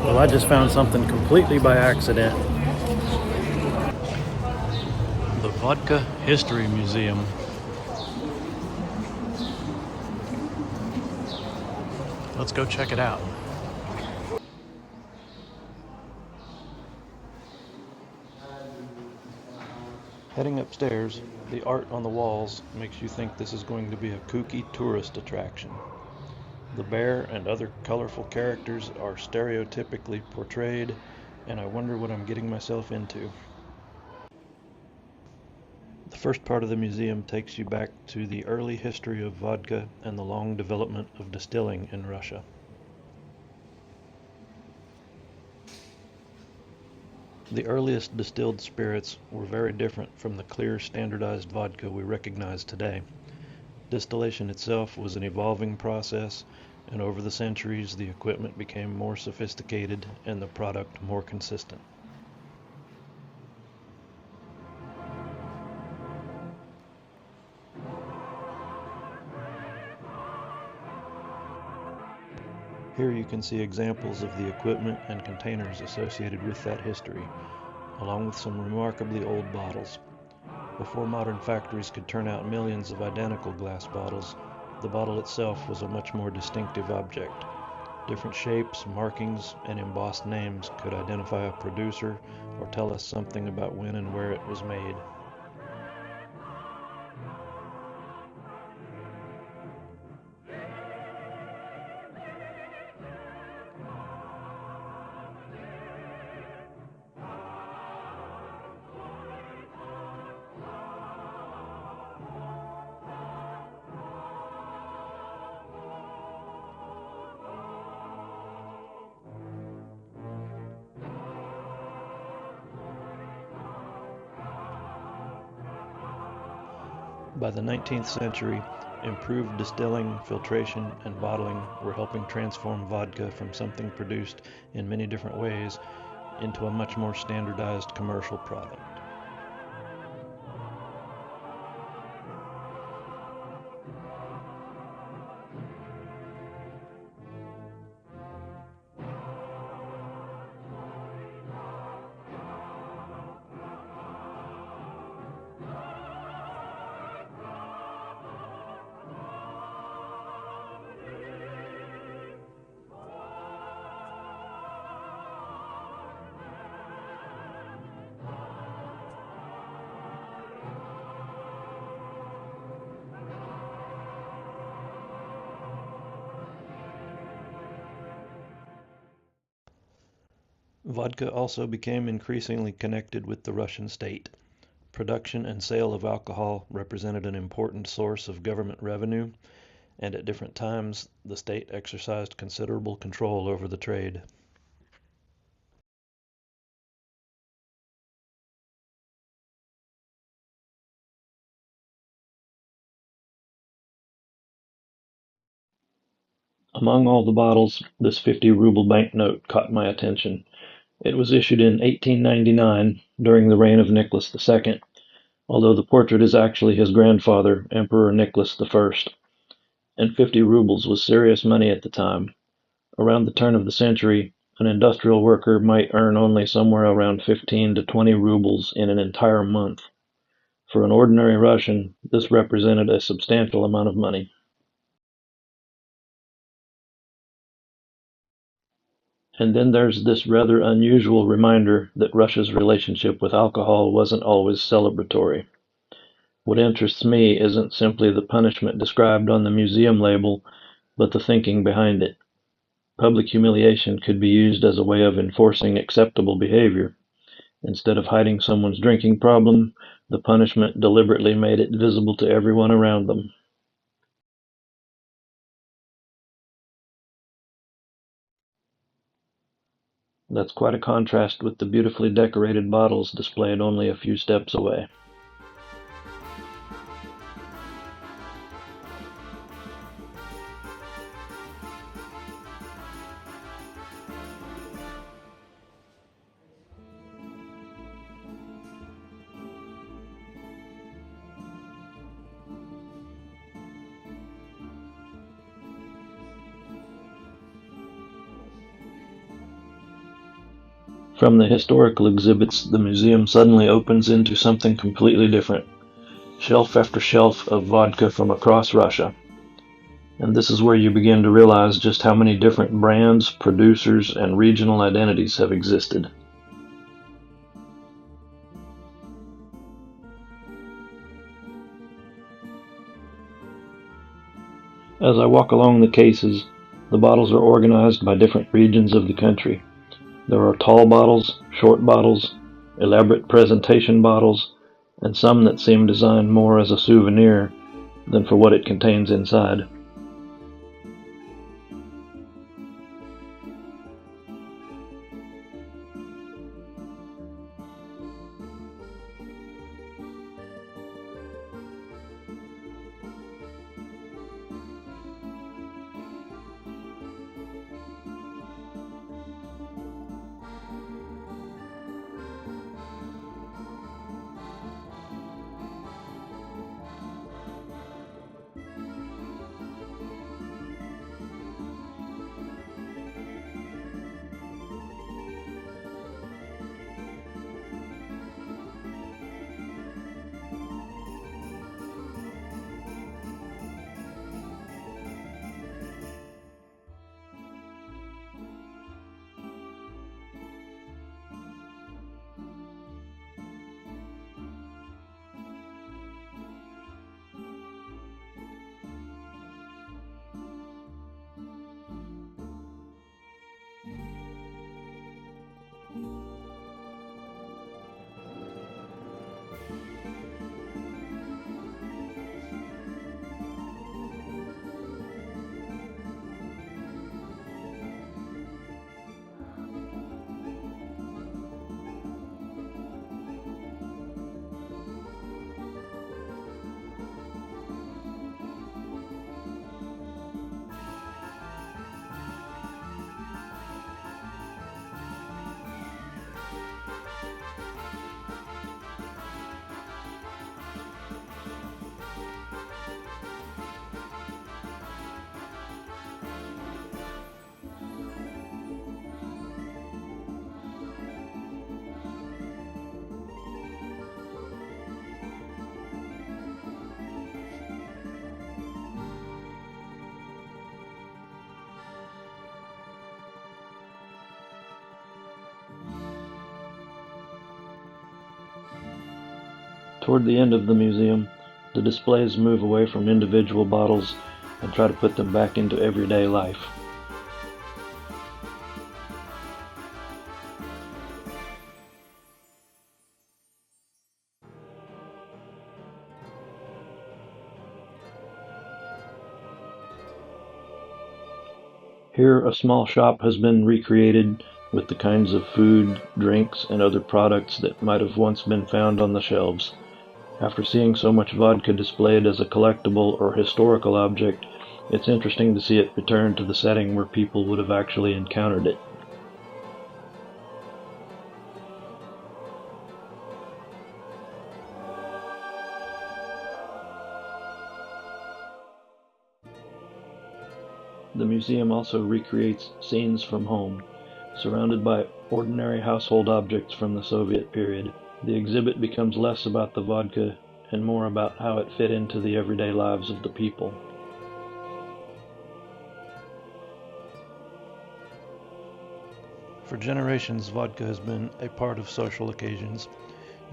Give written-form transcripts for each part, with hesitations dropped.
Well, I just found something completely by accident. The Vodka History Museum. Let's go check it out. Heading upstairs, the art on the walls makes you think this is going to be a kooky tourist attraction. The bear and other colorful characters are stereotypically portrayed, and I wonder what I'm getting myself into. The first part of the museum takes you back to the early history of vodka and the long development of distilling in Russia. The earliest distilled spirits were very different from the clear, standardized vodka we recognize today. Distillation itself was an evolving process, and over the centuries the equipment became more sophisticated and the product more consistent. Here you can see examples of the equipment and containers associated with that history, along with some remarkably old bottles. Before modern factories could turn out millions of identical glass bottles, the bottle itself was a much more distinctive object. Different shapes, markings, and embossed names could identify a producer or tell us something about when and where it was made. By the 19th century, improved distilling, filtration, and bottling were helping transform vodka from something produced in many different ways into a much more standardized commercial product. Vodka also became increasingly connected with the Russian state. Production and sale of alcohol represented an important source of government revenue, and at different times the state exercised considerable control over the trade. Among all the bottles, this 50-ruble banknote caught my attention. It was issued in 1899 during the reign of Nicholas II, although the portrait is actually his grandfather, Emperor Nicholas I. And 50 rubles was serious money at the time. Around the turn of the century, an industrial worker might earn only somewhere around 15 to 20 rubles in an entire month. For an ordinary Russian, this represented a substantial amount of money. And then there's this rather unusual reminder that Russia's relationship with alcohol wasn't always celebratory. What interests me isn't simply the punishment described on the museum label, but the thinking behind it. Public humiliation could be used as a way of enforcing acceptable behavior. Instead of hiding someone's drinking problem, the punishment deliberately made it visible to everyone around them. That's quite a contrast with the beautifully decorated bottles displayed only a few steps away. From the historical exhibits, the museum suddenly opens into something completely different. Shelf after shelf of vodka from across Russia. And this is where you begin to realize just how many different brands, producers, and regional identities have existed. As I walk along the cases, the bottles are organized by different regions of the country. There are tall bottles, short bottles, elaborate presentation bottles, and some that seem designed more as a souvenir than for what it contains inside. Toward the end of the museum, the displays move away from individual bottles and try to put them back into everyday life. Here, a small shop has been recreated with the kinds of food, drinks, and other products that might have once been found on the shelves. After seeing so much vodka displayed as a collectible or historical object, it's interesting to see it return to the setting where people would have actually encountered it. The museum also recreates scenes from home, surrounded by ordinary household objects from the Soviet period. The exhibit becomes less about the vodka and more about how it fit into the everyday lives of the people. For generations, vodka has been a part of social occasions.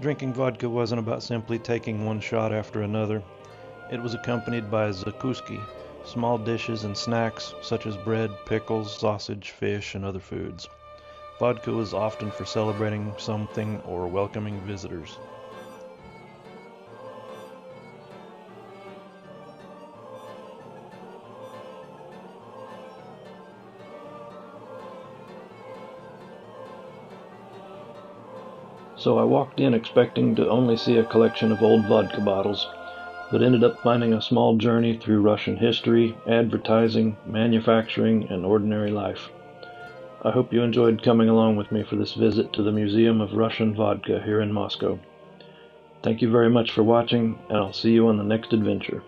Drinking vodka wasn't about simply taking one shot after another. It was accompanied by zakuski, small dishes and snacks such as bread, pickles, sausage, fish, and other foods. Vodka was often for celebrating something or welcoming visitors. So I walked in expecting to only see a collection of old vodka bottles, but ended up finding a small journey through Russian history, advertising, manufacturing, and ordinary life. I hope you enjoyed coming along with me for this visit to the Museum of Russian Vodka here in Moscow. Thank you very much for watching, and I'll see you on the next adventure.